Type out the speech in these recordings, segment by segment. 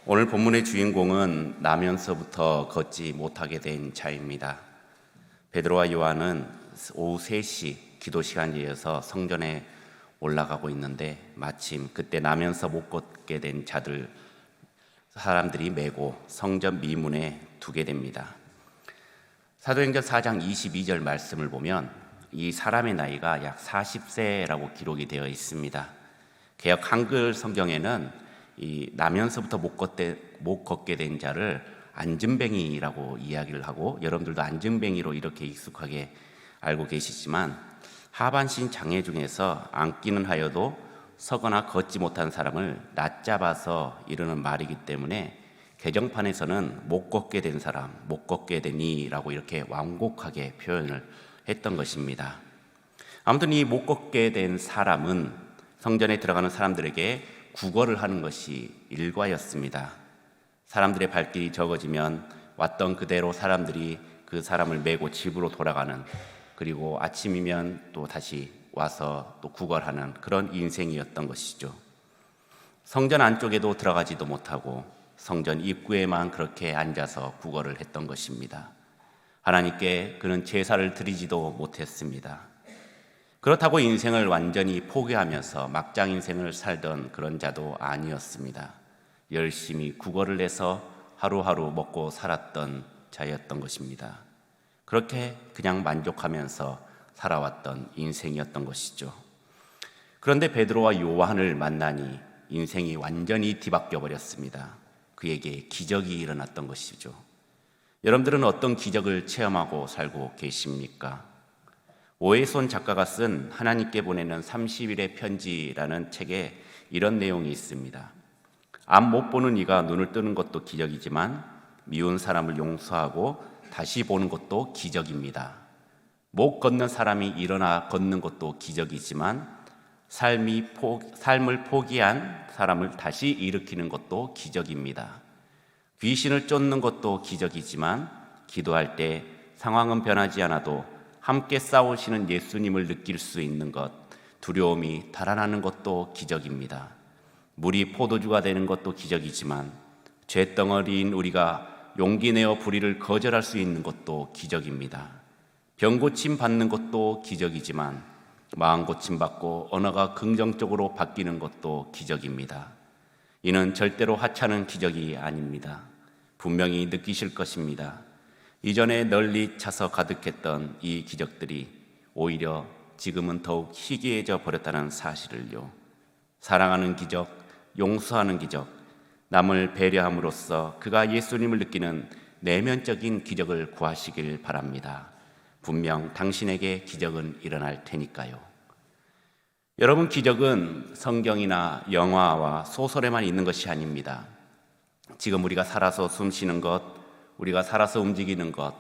오늘 본문의 주인공은 나면서부터 걷지 못하게 된 자입니다. 베드로와 요한은 오후 3시 기도 시간에 이어서 성전에 올라가고 있는데 마침 그때 나면서 못 걷게 된 사람들이 메고 성전 미문에 두게 됩니다. 사도행전 4장 22절 말씀을 보면 이 사람의 나이가 약 40세라고 기록이 되어 있습니다. 개역 한글 성경에는 이 나면서부터 못 걷게 된 자를 앉은뱅이라고 이야기를 하고, 여러분들도 앉은뱅이로 이렇게 익숙하게 알고 계시지만 하반신 장애 중에서 앉기는 하여도 서거나 걷지 못한 사람을 낮잡아서 이르는 말이기 때문에 개정판에서는 못 걷게 된 사람, 못 걷게 되니라고 이렇게 완곡하게 표현을 했던 것입니다. 아무튼 이 못 걷게 된 사람은 성전에 들어가는 사람들에게 구걸을 하는 것이 일과였습니다. 사람들의 발길이 적어지면 왔던 그대로 사람들이 그 사람을 메고 집으로 돌아가는, 그리고 아침이면 또 다시 와서 또 구걸하는 그런 인생이었던 것이죠. 성전 안쪽에도 들어가지도 못하고 성전 입구에만 그렇게 앉아서 구걸을 했던 것입니다. 하나님께 그는 제사를 드리지도 못했습니다. 그렇다고 인생을 완전히 포기하면서 막장 인생을 살던 그런 자도 아니었습니다. 열심히 구걸을 해서 하루하루 먹고 살았던 자였던 것입니다. 그렇게 그냥 만족하면서 살아왔던 인생이었던 것이죠. 그런데 베드로와 요한을 만나니 인생이 완전히 뒤바뀌어 버렸습니다. 그에게 기적이 일어났던 것이죠. 여러분들은 어떤 기적을 체험하고 살고 계십니까? 오해손 작가가 쓴 하나님께 보내는 30일의 편지라는 책에 이런 내용이 있습니다. 앞 못 보는 이가 눈을 뜨는 것도 기적이지만 미운 사람을 용서하고 다시 보는 것도 기적입니다. 못 걷는 사람이 일어나 걷는 것도 기적이지만 삶을 포기한 사람을 다시 일으키는 것도 기적입니다. 귀신을 쫓는 것도 기적이지만 기도할 때 상황은 변하지 않아도 함께 싸우시는 예수님을 느낄 수 있는 것, 두려움이 달아나는 것도 기적입니다. 물이 포도주가 되는 것도 기적이지만 죄덩어리인 우리가 용기 내어 불의를 거절할 수 있는 것도 기적입니다. 병고침 받는 것도 기적이지만 마음고침 받고 언어가 긍정적으로 바뀌는 것도 기적입니다. 이는 절대로 하찮은 기적이 아닙니다. 분명히 느끼실 것입니다. 이전에 널리 차서 가득했던 이 기적들이 오히려 지금은 더욱 희귀해져 버렸다는 사실을요. 사랑하는 기적, 용서하는 기적, 남을 배려함으로써 그가 예수님을 느끼는 내면적인 기적을 구하시길 바랍니다. 분명 당신에게 기적은 일어날 테니까요. 여러분, 기적은 성경이나 영화와 소설에만 있는 것이 아닙니다. 지금 우리가 살아서 숨 쉬는 것, 우리가 살아서 움직이는 것,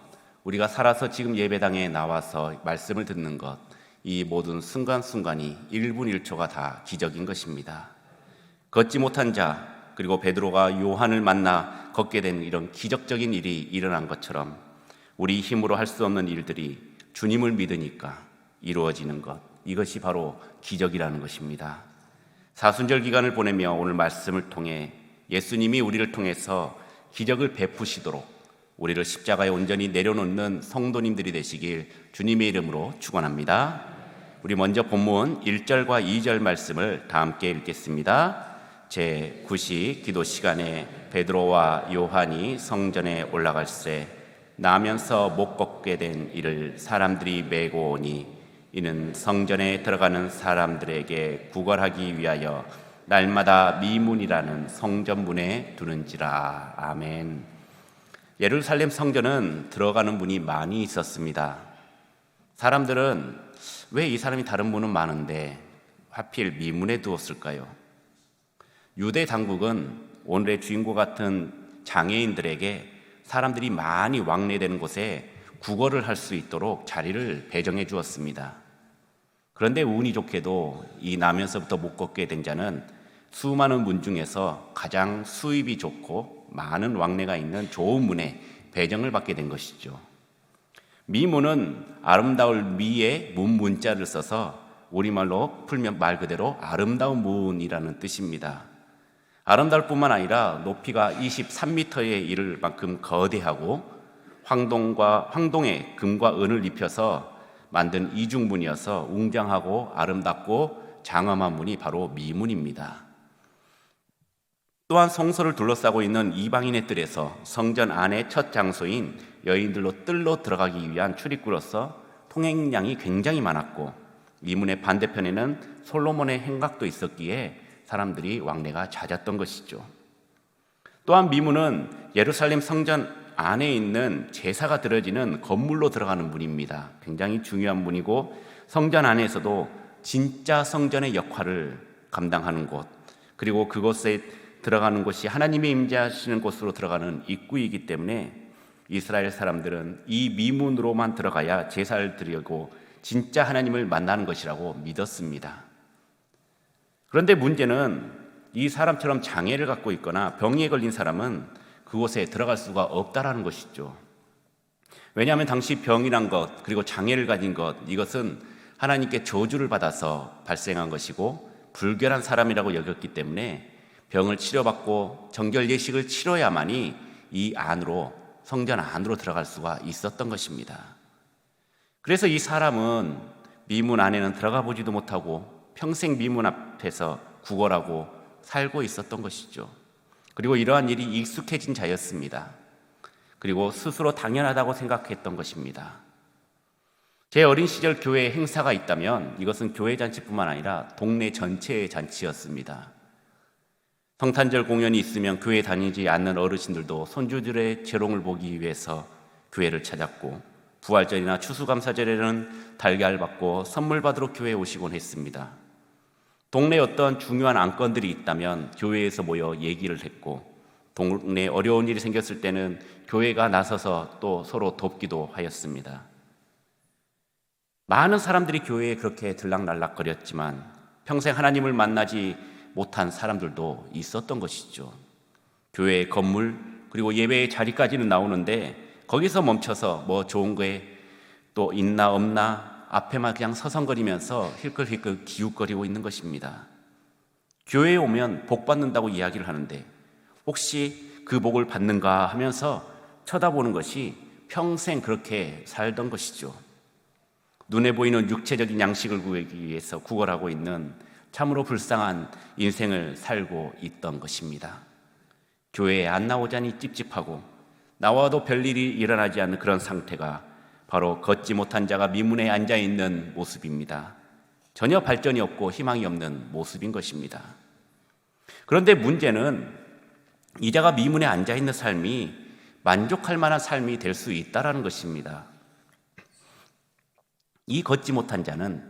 우리가 살아서 지금 예배당에 나와서 말씀을 듣는 것, 이 모든 순간순간이 1분 1초가 다 기적인 것입니다. 걷지 못한 자, 그리고 베드로가 요한을 만나 걷게 된 이런 기적적인 일이 일어난 것처럼 우리 힘으로 할 수 없는 일들이 주님을 믿으니까 이루어지는 것, 이것이 바로 기적이라는 것입니다. 사순절 기간을 보내며 오늘 말씀을 통해 예수님이 우리를 통해서 기적을 베푸시도록 우리를 십자가에 온전히 내려놓는 성도님들이 되시길 주님의 이름으로 축원합니다. 우리 먼저 본문 1절과 2절 말씀을 다 함께 읽겠습니다. 제9시 기도 시간에 베드로와 요한이 성전에 올라갈새 나면서 못 걷게 된 이를 사람들이 메고 오니 이는 성전에 들어가는 사람들에게 구걸하기 위하여 날마다 미문이라는 성전문에 두는지라. 아멘. 예루살렘 성전은 들어가는 문이 많이 있었습니다. 사람들은 왜 이 사람이 다른 문은 많은데 하필 미문에 두었을까요? 유대 당국은 오늘의 주인공 같은 장애인들에게 사람들이 많이 왕래되는 곳에 구걸을 할 수 있도록 자리를 배정해 주었습니다. 그런데 운이 좋게도 이 나면서부터 못 걷게 된 자는 수많은 문 중에서 가장 수입이 좋고 많은 왕래가 있는 좋은 문에 배정을 받게 된 것이죠. 미문은 아름다울 미에 문자를 써서 우리말로 풀면 말 그대로 아름다운 문이라는 뜻입니다. 아름다울 뿐만 아니라 높이가 23m에 이를 만큼 거대하고 황동에 금과 은을 입혀서 만든 이중문이어서 웅장하고 아름답고 장엄한 문이 바로 미문입니다. 또한 성소를 둘러싸고 있는 이방인의 뜰에서 성전 안의 첫 장소인 여인들로 뜰로 들어가기 위한 출입구로서 통행량이 굉장히 많았고, 미문의 반대편에는 솔로몬의 행각도 있었기에 사람들이 왕래가 잦았던 것이죠. 또한 미문은 예루살렘 성전 안에 있는 제사가 드려지는 건물로 들어가는 문입니다. 굉장히 중요한 문이고, 성전 안에서도 진짜 성전의 역할을 감당하는 곳, 그리고 그곳에 들어가는 곳이 하나님이 임재하시는 곳으로 들어가는 입구이기 때문에 이스라엘 사람들은 이 미문으로만 들어가야 제사를 드리고 진짜 하나님을 만나는 것이라고 믿었습니다. 그런데 문제는 이 사람처럼 장애를 갖고 있거나 병에 걸린 사람은 그곳에 들어갈 수가 없다라는 것이죠. 왜냐하면 당시 병이란 것, 그리고 장애를 가진 것, 이것은 하나님께 저주를 받아서 발생한 것이고 불결한 사람이라고 여겼기 때문에 병을 치료받고 정결 예식을 치러야만이 이 안으로, 성전 안으로 들어갈 수가 있었던 것입니다. 그래서 이 사람은 미문 안에는 들어가 보지도 못하고 평생 미문 앞에서 구걸하고 살고 있었던 것이죠. 그리고 이러한 일이 익숙해진 자였습니다. 그리고 스스로 당연하다고 생각했던 것입니다. 제 어린 시절 교회에 행사가 있다면 이것은 교회 잔치뿐만 아니라 동네 전체의 잔치였습니다. 성탄절 공연이 있으면 교회 다니지 않는 어르신들도 손주들의 재롱을 보기 위해서 교회를 찾았고, 부활절이나 추수감사절에는 달걀 받고 선물 받으러 교회에 오시곤 했습니다. 동네에 어떤 중요한 안건들이 있다면 교회에서 모여 얘기를 했고, 동네에 어려운 일이 생겼을 때는 교회가 나서서 또 서로 돕기도 하였습니다. 많은 사람들이 교회에 그렇게 들락날락거렸지만 평생 하나님을 만나지 못한 사람들도 있었던 것이죠. 교회의 건물, 그리고 예배의 자리까지는 나오는데 거기서 멈춰서 뭐 좋은 거에 또 있나 없나 앞에만 그냥 서성거리면서 힐끌힐끌 기웃거리고 있는 것입니다. 교회에 오면 복 받는다고 이야기를 하는데 혹시 그 복을 받는가 하면서 쳐다보는 것이 평생 그렇게 살던 것이죠. 눈에 보이는 육체적인 양식을 구하기 위해서 구걸하고 있는 참으로 불쌍한 인생을 살고 있던 것입니다. 교회에 안 나오자니 찝찝하고 나와도 별일이 일어나지 않는 그런 상태가 바로 걷지 못한 자가 미문에 앉아있는 모습입니다. 전혀 발전이 없고 희망이 없는 모습인 것입니다. 그런데 문제는 이 자가 미문에 앉아있는 삶이 만족할 만한 삶이 될 수 있다는 것입니다. 이 걷지 못한 자는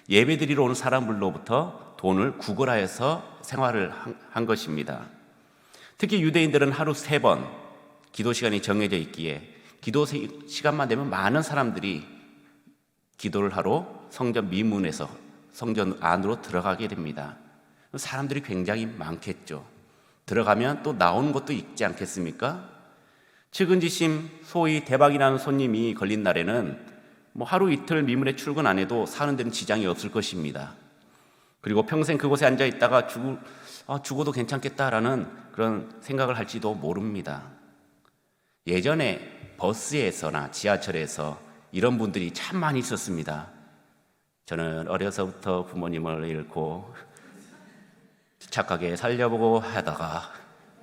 예배드리러 오는 사람들로부터 돈을 구걸하여서 생활을 한 것입니다. 특히 유대인들은 하루 3번 기도 시간이 정해져 있기에 기도 시간만 되면 많은 사람들이 기도를 하러 성전 미문에서 성전 안으로 들어가게 됩니다. 사람들이 굉장히 많겠죠. 들어가면 또 나오는 것도 있지 않겠습니까? 측은지심, 소위 대박이 나는 손님이 걸린 날에는 뭐 하루 이틀 미문에 출근 안 해도 사는 데는 지장이 없을 것입니다. 그리고 평생 그곳에 앉아 있다가 죽어도 괜찮겠다라는 그런 생각을 할지도 모릅니다. 예전에 버스에서나 지하철에서 이런 분들이 참 많이 있었습니다. 저는 어려서부터 부모님을 잃고 착하게 살려보고 하다가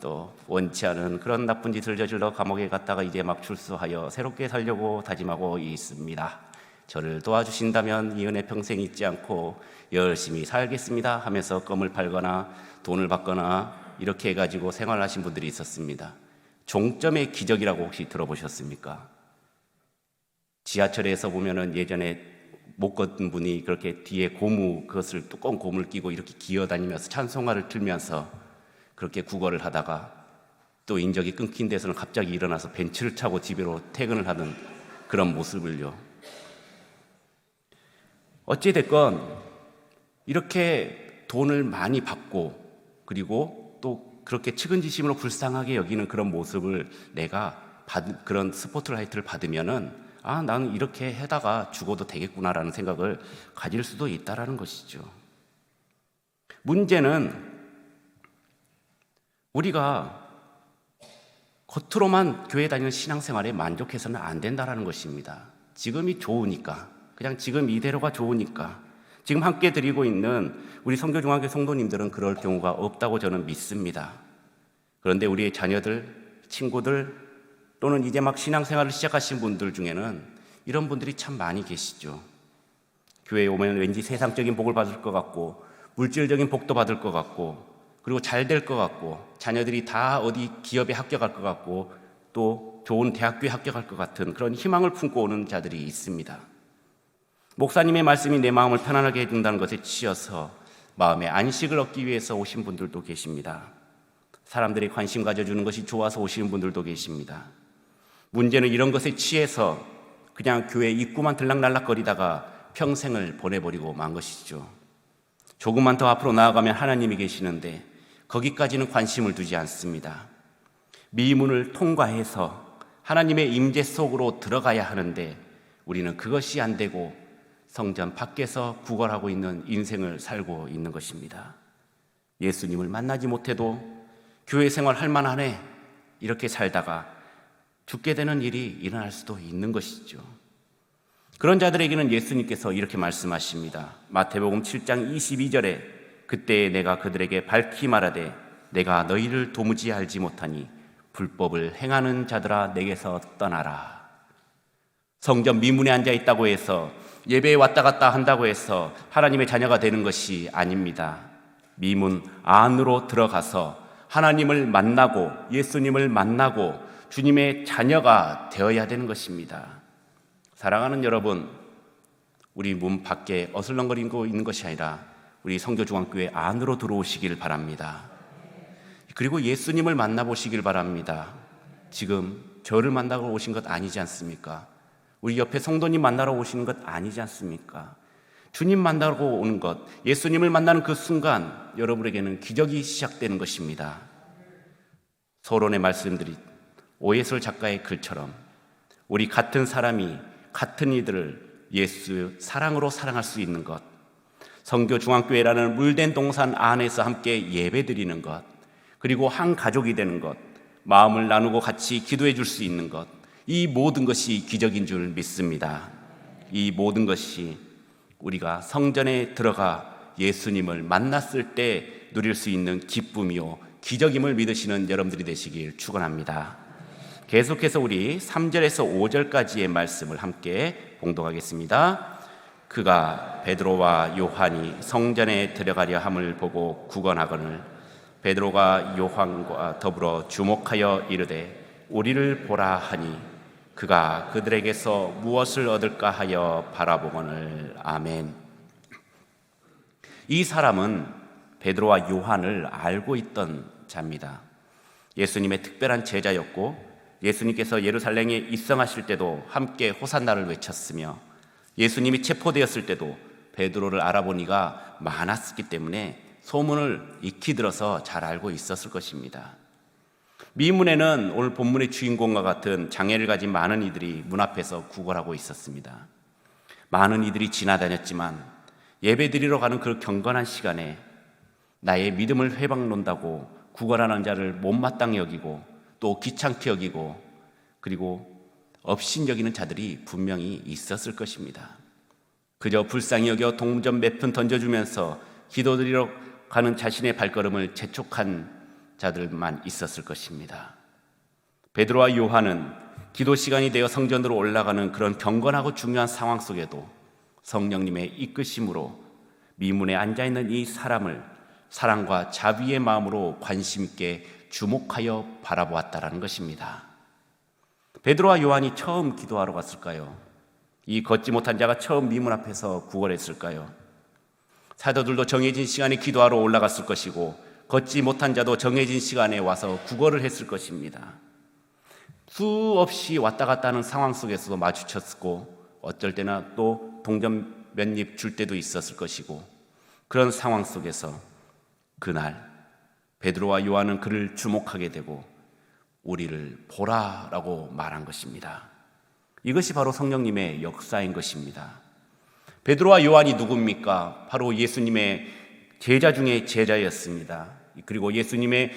또 원치 않은 그런 나쁜 짓을 저질러 감옥에 갔다가 이제 막 출소하여 새롭게 살려고 다짐하고 있습니다. 저를 도와주신다면 이 은혜 평생 잊지 않고 열심히 살겠습니다 하면서 껌을 팔거나 돈을 받거나 이렇게 해가지고 생활하신 분들이 있었습니다. 종점의 기적이라고 혹시 들어보셨습니까? 지하철에서 보면은 예전에 못 걷는 분이 그렇게 뒤에 고무, 그것을 두꺼운 고무를 끼고 이렇게 기어다니면서 찬송가를 틀면서 그렇게 구걸을 하다가 또 인적이 끊긴 데서는 갑자기 일어나서 벤츠를 타고 집으로 퇴근을 하는 그런 모습을요. 어찌됐건 이렇게 돈을 많이 받고 그리고 또 그렇게 측은지심으로 불쌍하게 여기는 그런 모습을 내가 그런 스포트라이트를 받으면은 나는 이렇게 해다가 죽어도 되겠구나라는 생각을 가질 수도 있다라는 것이죠. 문제는 우리가 겉으로만 교회 다니는 신앙생활에 만족해서는 안 된다는 것입니다. 지금이 좋으니까, 그냥 지금 이대로가 좋으니까, 지금 함께 드리고 있는 우리 성교중앙교 성도님들은 그럴 경우가 없다고 저는 믿습니다. 그런데 우리의 자녀들, 친구들 또는 이제 막 신앙생활을 시작하신 분들 중에는 이런 분들이 참 많이 계시죠. 교회에 오면 왠지 세상적인 복을 받을 것 같고, 물질적인 복도 받을 것 같고, 그리고 잘 될 것 같고, 자녀들이 다 어디 기업에 합격할 것 같고, 또 좋은 대학교에 합격할 것 같은 그런 희망을 품고 오는 자들이 있습니다. 목사님의 말씀이 내 마음을 편안하게 해준다는 것에 치여서 마음의 안식을 얻기 위해서 오신 분들도 계십니다. 사람들이 관심 가져주는 것이 좋아서 오시는 분들도 계십니다. 문제는 이런 것에 취해서 그냥 교회 입구만 들락날락거리다가 평생을 보내버리고 만 것이죠. 조금만 더 앞으로 나아가면 하나님이 계시는데 거기까지는 관심을 두지 않습니다. 미문을 통과해서 하나님의 임재 속으로 들어가야 하는데 우리는 그것이 안 되고 성전 밖에서 구걸하고 있는 인생을 살고 있는 것입니다. 예수님을 만나지 못해도 교회 생활 할 만하네 이렇게 살다가 죽게 되는 일이 일어날 수도 있는 것이죠. 그런 자들에게는 예수님께서 이렇게 말씀하십니다. 마태복음 7장 22절에 그때 내가 그들에게 밝히 말하되 내가 너희를 도무지 알지 못하니 불법을 행하는 자들아 내게서 떠나라. 성전 미문에 앉아 있다고 해서 예배에 왔다 갔다 한다고 해서 하나님의 자녀가 되는 것이 아닙니다. 미문 안으로 들어가서 하나님을 만나고 예수님을 만나고 주님의 자녀가 되어야 되는 것입니다. 사랑하는 여러분, 우리 문 밖에 어슬렁거리고 있는 것이 아니라 우리 성교중앙교회 안으로 들어오시길 바랍니다. 그리고 예수님을 만나보시길 바랍니다. 지금 저를 만나러 오신 것 아니지 않습니까? 우리 옆에 성도님 만나러 오시는 것 아니지 않습니까? 주님 만나러 오는 것, 예수님을 만나는 그 순간 여러분에게는 기적이 시작되는 것입니다. 서론의 말씀들이 오예솔 작가의 글처럼 우리 같은 사람이 같은 이들을 예수 사랑으로 사랑할 수 있는 것, 성교중앙교회라는 물된 동산 안에서 함께 예배드리는 것, 그리고 한 가족이 되는 것, 마음을 나누고 같이 기도해 줄 수 있는 것, 이 모든 것이 기적인 줄 믿습니다. 이 모든 것이 우리가 성전에 들어가 예수님을 만났을 때 누릴 수 있는 기쁨이요 기적임을 믿으시는 여러분들이 되시길 축원합니다. 계속해서 우리 3절에서 5절까지의 말씀을 함께 봉독하겠습니다. 그가 베드로와 요한이 성전에 들어가려 함을 보고 구건하거늘 베드로가 요한과 더불어 주목하여 이르되 우리를 보라 하니 그가 그들에게서 무엇을 얻을까 하여 바라보거늘. 아멘. 이 사람은 베드로와 요한을 알고 있던 자입니다. 예수님의 특별한 제자였고 예수님께서 예루살렘에 입성하실 때도 함께 호산나를 외쳤으며 예수님이 체포되었을 때도 베드로를 알아본 이가 많았기 때문에 소문을 익히 들어서 잘 알고 있었을 것입니다. 미문에는 오늘 본문의 주인공과 같은 장애를 가진 많은 이들이 문 앞에서 구걸하고 있었습니다. 많은 이들이 지나다녔지만 예배드리러 가는 그 경건한 시간에 나의 믿음을 회방론다고 구걸하는 자를 못마땅히 여기고 또 귀찮게 여기고 그리고 업신 여기는 자들이 분명히 있었을 것입니다. 그저 불쌍히 여겨 동전 몇 푼 던져주면서 기도드리러 가는 자신의 발걸음을 재촉한 자들만 있었을 것입니다. 베드로와 요한은 기도 시간이 되어 성전으로 올라가는 그런 경건하고 중요한 상황 속에도 성령님의 이끄심으로 미문에 앉아있는 이 사람을 사랑과 자비의 마음으로 관심 있게 주목하여 바라보았다라는 것입니다. 베드로와 요한이 처음 기도하러 갔을까요? 이 걷지 못한 자가 처음 미문 앞에서 구걸했을까요? 사도들도 정해진 시간에 기도하러 올라갔을 것이고 걷지 못한 자도 정해진 시간에 와서 구걸을 했을 것입니다. 수없이 왔다 갔다 하는 상황 속에서도 마주쳤고 어쩔 때나 또 동전 몇 입 줄 때도 있었을 것이고 그런 상황 속에서 그날 베드로와 요한은 그를 주목하게 되고 우리를 보라라고 말한 것입니다. 이것이 바로 성령님의 역사인 것입니다. 베드로와 요한이 누굽니까? 바로 예수님의 제자 중에 제자였습니다. 그리고 예수님의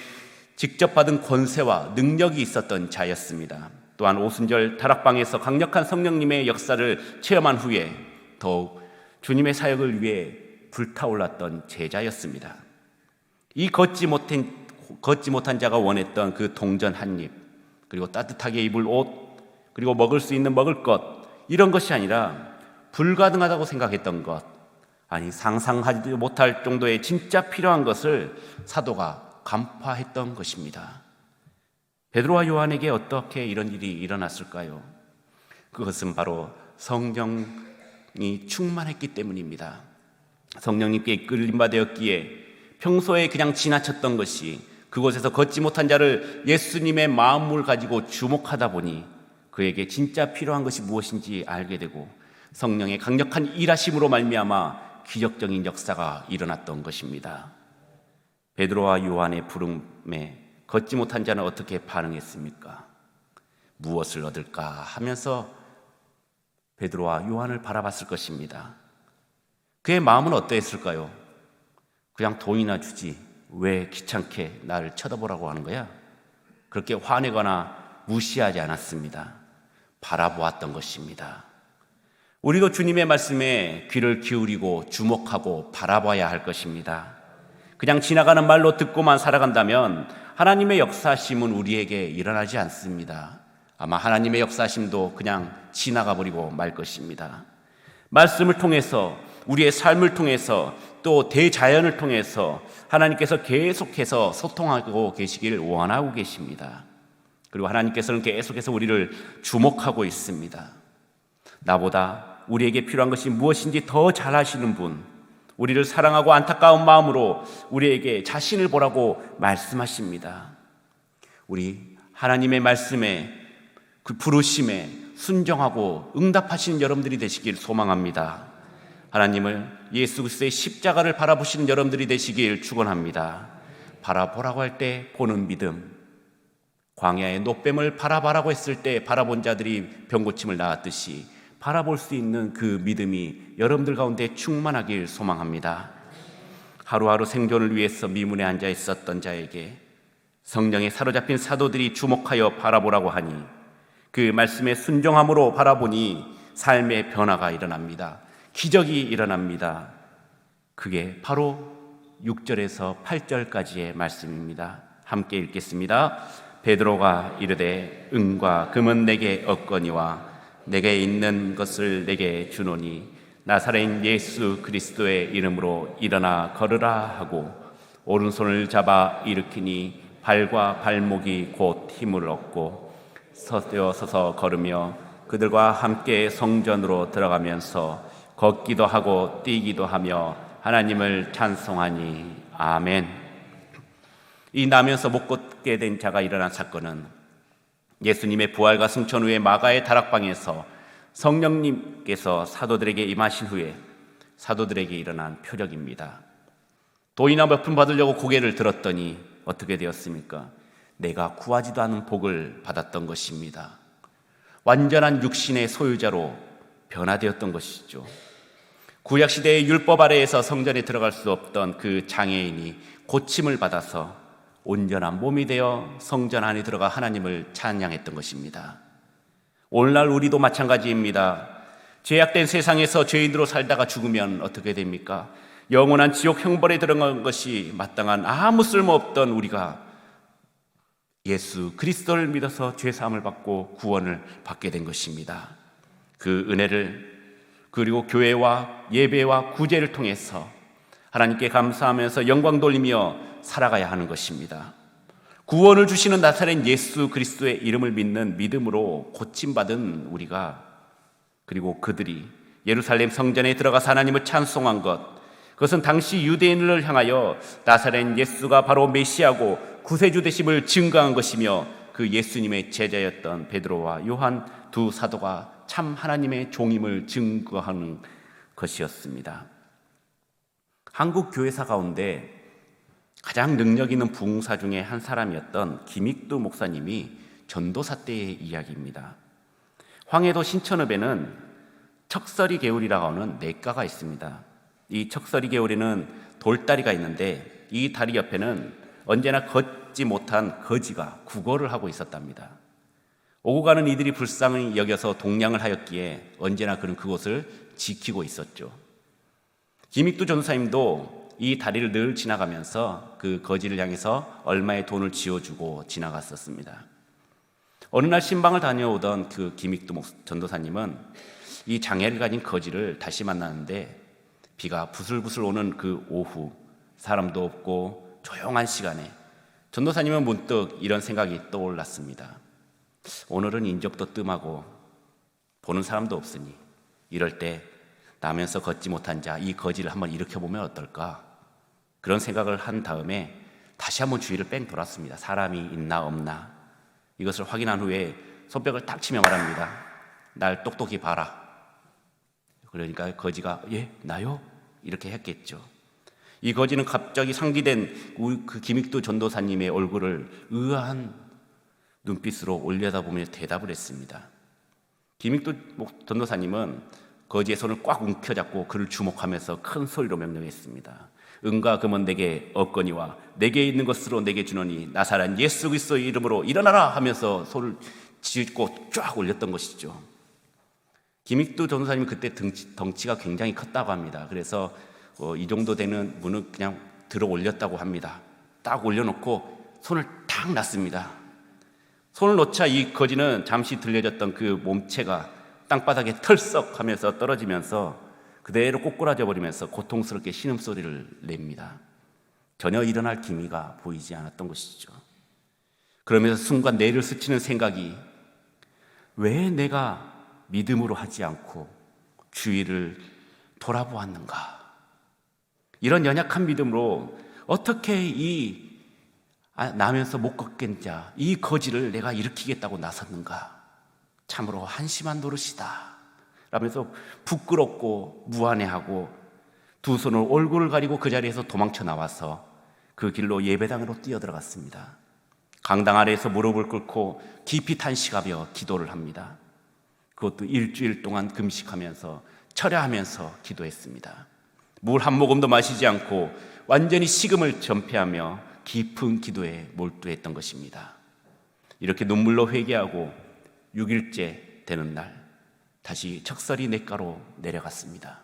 직접 받은 권세와 능력이 있었던 자였습니다. 또한 오순절 다락방에서 강력한 성령님의 역사를 체험한 후에 더욱 주님의 사역을 위해 불타올랐던 제자였습니다. 이 걷지 못한 자가 원했던 그 동전 한 입, 그리고 따뜻하게 입을 옷, 그리고 먹을 수 있는 먹을 것, 이런 것이 아니라 불가능하다고 생각했던 것, 아니 상상하지 못할 정도의 진짜 필요한 것을 사도가 간파했던 것입니다. 베드로와 요한에게 어떻게 이런 일이 일어났을까요? 그것은 바로 성령이 충만했기 때문입니다. 성령님께 이끌림바 되었기에 평소에 그냥 지나쳤던 것이 그곳에서 걷지 못한 자를 예수님의 마음을 가지고 주목하다 보니 그에게 진짜 필요한 것이 무엇인지 알게 되고 성령의 강력한 일하심으로 말미암아 기적적인 역사가 일어났던 것입니다. 베드로와 요한의 부름에 걷지 못한 자는 어떻게 반응했습니까? 무엇을 얻을까 하면서 베드로와 요한을 바라봤을 것입니다. 그의 마음은 어떠했을까요? 그냥 돈이나 주지 왜 귀찮게 나를 쳐다보라고 하는 거야? 그렇게 화내거나 무시하지 않았습니다. 바라보았던 것입니다. 우리도 주님의 말씀에 귀를 기울이고 주목하고 바라봐야 할 것입니다. 그냥 지나가는 말로 듣고만 살아간다면 하나님의 역사심은 우리에게 일어나지 않습니다. 아마 하나님의 역사심도 그냥 지나가 버리고 말 것입니다. 말씀을 통해서, 우리의 삶을 통해서, 또 대자연을 통해서 하나님께서 계속해서 소통하고 계시기를 원하고 계십니다. 그리고 하나님께서는 계속해서 우리를 주목하고 있습니다. 나보다 우리에게 필요한 것이 무엇인지 더 잘 아시는 분, 우리를 사랑하고 안타까운 마음으로 우리에게 자신을 보라고 말씀하십니다. 우리 하나님의 말씀에, 그 부르심에 순종하고 응답하시는 여러분들이 되시길 소망합니다. 하나님을 예수 그리스도의 십자가를 바라보시는 여러분들이 되시길 축원합니다. 바라보라고 할 때 보는 믿음, 광야의 노뱀을 바라보라고 했을 때 바라본 자들이 병고침을 낳았듯이 바라볼 수 있는 그 믿음이 여러분들 가운데 충만하길 소망합니다. 하루하루 생존을 위해서 미문에 앉아 있었던 자에게 성령에 사로잡힌 사도들이 주목하여 바라보라고 하니 그 말씀에 순종함으로 바라보니 삶의 변화가 일어납니다. 기적이 일어납니다. 그게 바로 6절에서 8절까지의 말씀입니다. 함께 읽겠습니다. 베드로가 이르되 은과 금은 내게 없거니와 내게 있는 것을 내게 주노니 나사렛 예수 그리스도의 이름으로 일어나 걸으라 하고 오른손을 잡아 일으키니 발과 발목이 곧 힘을 얻고 서서 걸으며 그들과 함께 성전으로 들어가면서 걷기도 하고 뛰기도 하며 하나님을 찬송하니 아멘. 이 나면서 못 걷게 된 자가 일어난 사건은 예수님의 부활과 승천 후에 마가의 다락방에서 성령님께서 사도들에게 임하신 후에 사도들에게 일어난 표적입니다. 돈이나 몇 푼 받으려고 고개를 들었더니 어떻게 되었습니까? 내가 구하지도 않은 복을 받았던 것입니다. 완전한 육신의 소유자로 변화되었던 것이죠. 구약시대의 율법 아래에서 성전에 들어갈 수 없던 그 장애인이 고침을 받아서 온전한 몸이 되어 성전 안에 들어가 하나님을 찬양했던 것입니다. 오늘날 우리도 마찬가지입니다. 죄악된 세상에서 죄인으로 살다가 죽으면 어떻게 됩니까? 영원한 지옥 형벌에 들어간 것이 마땅한 아무 쓸모없던 우리가 예수 그리스도를 믿어서 죄사함을 받고 구원을 받게 된 것입니다. 그 은혜를 그리고 교회와 예배와 구제를 통해서 하나님께 감사하면서 영광 돌리며 살아가야 하는 것입니다. 구원을 주시는 나사렛 예수 그리스도의 이름을 믿는 믿음으로 고침받은 우리가, 그리고 그들이 예루살렘 성전에 들어가서 하나님을 찬송한 것, 그것은 당시 유대인을 향하여 나사렛 예수가 바로 메시아고 구세주 되심을 증거한 것이며 그 예수님의 제자였던 베드로와 요한 두 사도가 참 하나님의 종임을 증거하는 것이었습니다. 한국 교회사 가운데 가장 능력 있는 부흥사 중에 한 사람이었던 김익두 목사님이 전도사 때의 이야기입니다. 황해도 신천읍에는 척서리 개울이라고 하는 냇가가 있습니다. 이 척서리 개울에는 돌다리가 있는데 이 다리 옆에는 언제나 걷지 못한 거지가 구걸을 하고 있었답니다. 오고 가는 이들이 불쌍히 여겨서 동냥을 하였기에 언제나 그는 그곳을 지키고 있었죠. 김익두 전도사님도 이 다리를 늘 지나가면서 그 거지를 향해서 얼마의 돈을 쥐어주고 지나갔었습니다. 어느 날 신방을 다녀오던 그 김익두 전도사님은 이 장애를 가진 거지를 다시 만나는데 비가 부슬부슬 오는 그 오후, 사람도 없고 조용한 시간에 전도사님은 문득 이런 생각이 떠올랐습니다. 오늘은 인적도 뜸하고 보는 사람도 없으니 이럴 때 나면서 걷지 못한 자 이 거지를 한번 일으켜보면 어떨까? 그런 생각을 한 다음에 다시 한번 주위를 뺑 돌았습니다. 사람이 있나 없나 이것을 확인한 후에 손뼉을 딱 치며 말합니다. 날 똑똑히 봐라. 그러니까 거지가 예? 나요? 이렇게 했겠죠. 이 거지는 갑자기 상기된 그 김익두 전도사님의 얼굴을 의아한 눈빛으로 올려다보며 대답을 했습니다. 김익두 전도사님은 거지의 손을 꽉 움켜잡고 그를 주목하면서 큰 소리로 명령했습니다. 은과 금은 내게 없거니와 내게 있는 것으로 내게 주노니 나사렛 예수 그리스도의 이름으로 일어나라 하면서 손을 쥐고 쫙 올렸던 것이죠. 김익두 전도사님은 그때 덩치가 굉장히 컸다고 합니다. 그래서 이 정도 되는 분은 그냥 들어 올렸다고 합니다. 딱 올려놓고 손을 탁 놨습니다. 손을 놓자 이 거지는 잠시 들려졌던 그 몸체가 땅바닥에 털썩하면서 떨어지면서 그대로 꼬꾸라져 버리면서 고통스럽게 신음소리를 냅니다. 전혀 일어날 기미가 보이지 않았던 것이죠. 그러면서 순간 뇌를 스치는 생각이 왜 내가 믿음으로 하지 않고 주위를 돌아보았는가? 이런 연약한 믿음으로 어떻게 나면서 못 걷겠는 자, 이 거지를 내가 일으키겠다고 나섰는가? 참으로 한심한 노릇이다 라면서 부끄럽고 무안해하고 두 손을 얼굴을 가리고 그 자리에서 도망쳐 나와서 그 길로 예배당으로 뛰어들어갔습니다. 강당 아래에서 무릎을 꿇고 깊이 탄식하며 기도를 합니다. 그것도 일주일 동안 금식하면서 철야하면서 기도했습니다. 물 한 모금도 마시지 않고 완전히 식음을 전폐하며 깊은 기도에 몰두했던 것입니다. 이렇게 눈물로 회개하고 6일째 되는 날 다시 척설이 냇가로 내려갔습니다.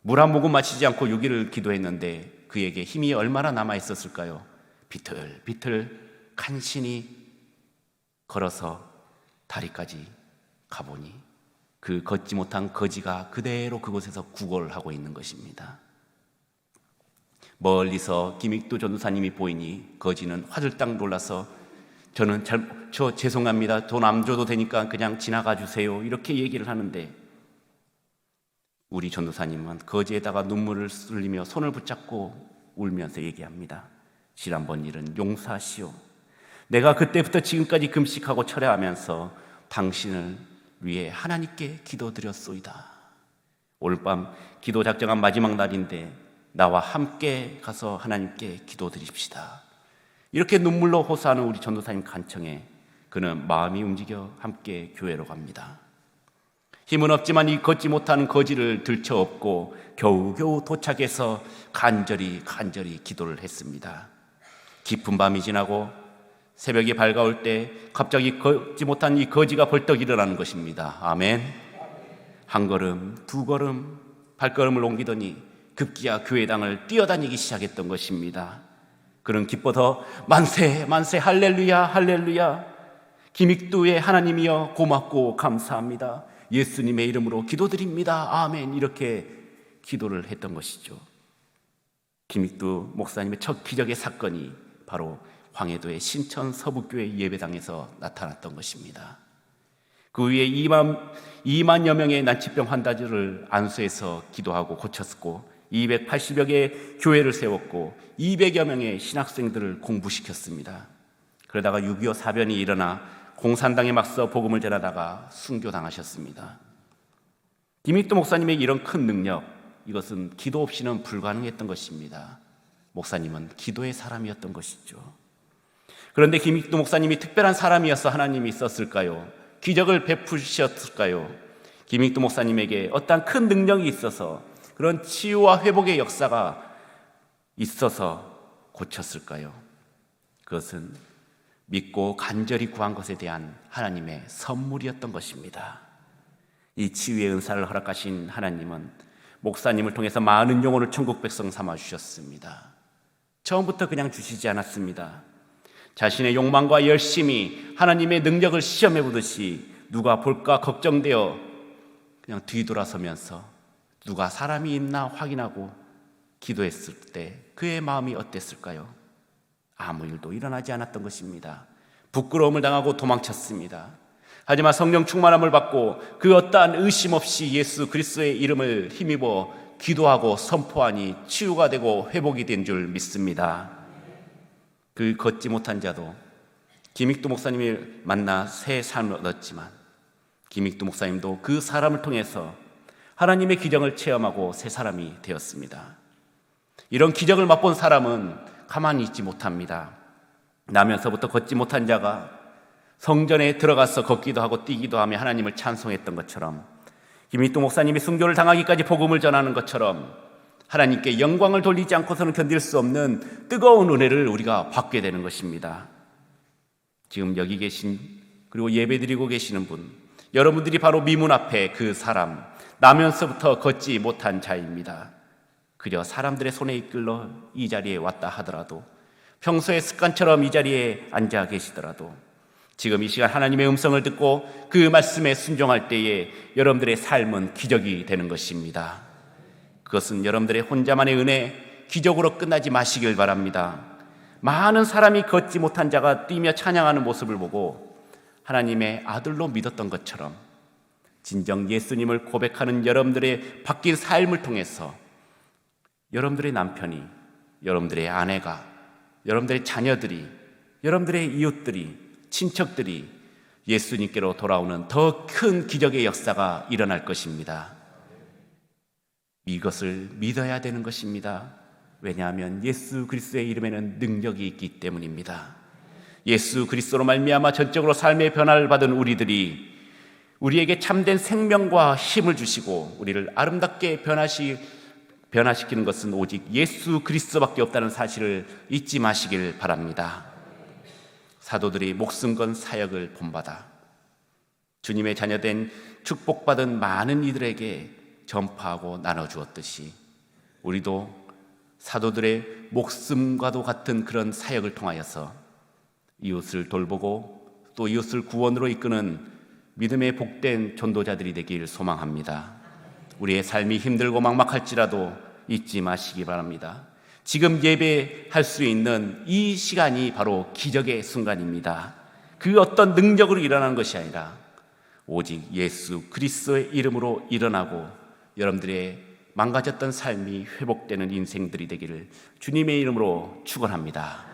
물 한 모금 마시지 않고 6일을 기도했는데 그에게 힘이 얼마나 남아있었을까요? 비틀비틀 간신히 걸어서 다리까지 가보니 그 걷지 못한 거지가 그대로 그곳에서 구걸을 하고 있는 것입니다. 멀리서 김익두 전도사님이 보이니 거지는 화들딱 놀라서 저 죄송합니다. 돈 안 줘도 되니까 그냥 지나가 주세요. 이렇게 얘기를 하는데 우리 전도사님은 거지에다가 눈물을 흘리며 손을 붙잡고 울면서 얘기합니다. 지난번 일은 용서하시오. 내가 그때부터 지금까지 금식하고 철야하면서 당신을 위해 하나님께 기도드렸소이다. 오늘 밤 기도 작정한 마지막 날인데 나와 함께 가서 하나님께 기도드립시다. 이렇게 눈물로 호소하는 우리 전도사님 간청에 그는 마음이 움직여 함께 교회로 갑니다. 힘은 없지만 이 걷지 못하는 거지를 들쳐업고 겨우겨우 도착해서 간절히 기도를 했습니다. 깊은 밤이 지나고 새벽이 밝아올 때 갑자기 걷지 못한 이 거지가 벌떡 일어나는 것입니다. 아멘. 한 걸음, 두 걸음, 발걸음을 옮기더니 급기야 교회당을 뛰어다니기 시작했던 것입니다. 그는 기뻐서 만세 할렐루야 할렐루야 김익두의 하나님이여 고맙고 감사합니다. 예수님의 이름으로 기도드립니다. 아멘. 이렇게 기도를 했던 것이죠. 김익두 목사님의 첫 기적의 사건이 바로 황해도의 신천 서북교회 예배당에서 나타났던 것입니다. 그 후에 2만여 명의 난치병 환자들을 안수해서 기도하고 고쳤고 280여 개의 교회를 세웠고 200여 명의 신학생들을 공부시켰습니다. 그러다가 6.25 사변이 일어나 공산당에 맞서 복음을 전하다가 순교당하셨습니다. 김익두 목사님의 이런 큰 능력, 이것은 기도 없이는 불가능했던 것입니다. 목사님은 기도의 사람이었던 것이죠. 그런데 김익두 목사님이 특별한 사람이어서 하나님이 썼을까요? 기적을 베푸셨을까요? 김익두 목사님에게 어떠한 큰 능력이 있어서 그런 치유와 회복의 역사가 있어서 고쳤을까요? 그것은 믿고 간절히 구한 것에 대한 하나님의 선물이었던 것입니다. 이 치유의 은사를 허락하신 하나님은 목사님을 통해서 많은 영혼을 천국 백성 삼아 주셨습니다. 처음부터 그냥 주시지 않았습니다. 자신의 욕망과 열심히 하나님의 능력을 시험해 보듯이 누가 볼까 걱정되어 그냥 뒤돌아서면서 누가 사람이 있나 확인하고 기도했을 때 그의 마음이 어땠을까요? 아무 일도 일어나지 않았던 것입니다. 부끄러움을 당하고 도망쳤습니다. 하지만 성령 충만함을 받고 그 어떠한 의심 없이 예수 그리스도의 이름을 힘입어 기도하고 선포하니 치유가 되고 회복이 된 줄 믿습니다. 그 걷지 못한 자도 김익두 목사님을 만나 새 삶을 얻었지만 김익두 목사님도 그 사람을 통해서 하나님의 기적을 체험하고 새 사람이 되었습니다. 이런 기적을 맛본 사람은 가만히 있지 못합니다. 나면서부터 걷지 못한 자가 성전에 들어가서 걷기도 하고 뛰기도 하며 하나님을 찬송했던 것처럼, 김익두 목사님이 순교를 당하기까지 복음을 전하는 것처럼 하나님께 영광을 돌리지 않고서는 견딜 수 없는 뜨거운 은혜를 우리가 받게 되는 것입니다. 지금 여기 계신, 그리고 예배드리고 계시는 분, 여러분들이 바로 미문 앞에 그 사람, 나면서부터 걷지 못한 자입니다. 그저 사람들의 손에 이끌려 이 자리에 왔다 하더라도, 평소의 습관처럼 이 자리에 앉아 계시더라도, 지금 이 시간 하나님의 음성을 듣고 그 말씀에 순종할 때에 여러분들의 삶은 기적이 되는 것입니다. 그것은 여러분들의 혼자만의 은혜, 기적으로 끝나지 마시길 바랍니다. 많은 사람이 걷지 못한 자가 뛰며 찬양하는 모습을 보고 하나님의 아들로 믿었던 것처럼 진정 예수님을 고백하는 여러분들의 바뀐 삶을 통해서 여러분들의 남편이, 여러분들의 아내가, 여러분들의 자녀들이, 여러분들의 이웃들이, 친척들이 예수님께로 돌아오는 더 큰 기적의 역사가 일어날 것입니다. 이것을 믿어야 되는 것입니다. 왜냐하면 예수 그리스도의 이름에는 능력이 있기 때문입니다. 예수 그리스도로 말미암아 전적으로 삶의 변화를 받은 우리에게 참된 생명과 힘을 주시고 우리를 아름답게 변화시키는 것은 오직 예수 그리스도밖에 없다는 사실을 잊지 마시길 바랍니다. 사도들이 목숨 건 사역을 본받아 주님의 자녀된 축복받은 많은 이들에게 전파하고 나눠주었듯이 우리도 사도들의 목숨과도 같은 그런 사역을 통하여서 이웃을 돌보고 또 이웃을 구원으로 이끄는 믿음의 복된 전도자들이 되길 소망합니다. 우리의 삶이 힘들고 막막할지라도 잊지 마시기 바랍니다. 지금 예배할 수 있는 이 시간이 바로 기적의 순간입니다. 그 어떤 능력으로 일어나는 것이 아니라 오직 예수 그리스도의 이름으로 일어나고 여러분들의 망가졌던 삶이 회복되는 인생들이 되기를 주님의 이름으로 축원합니다.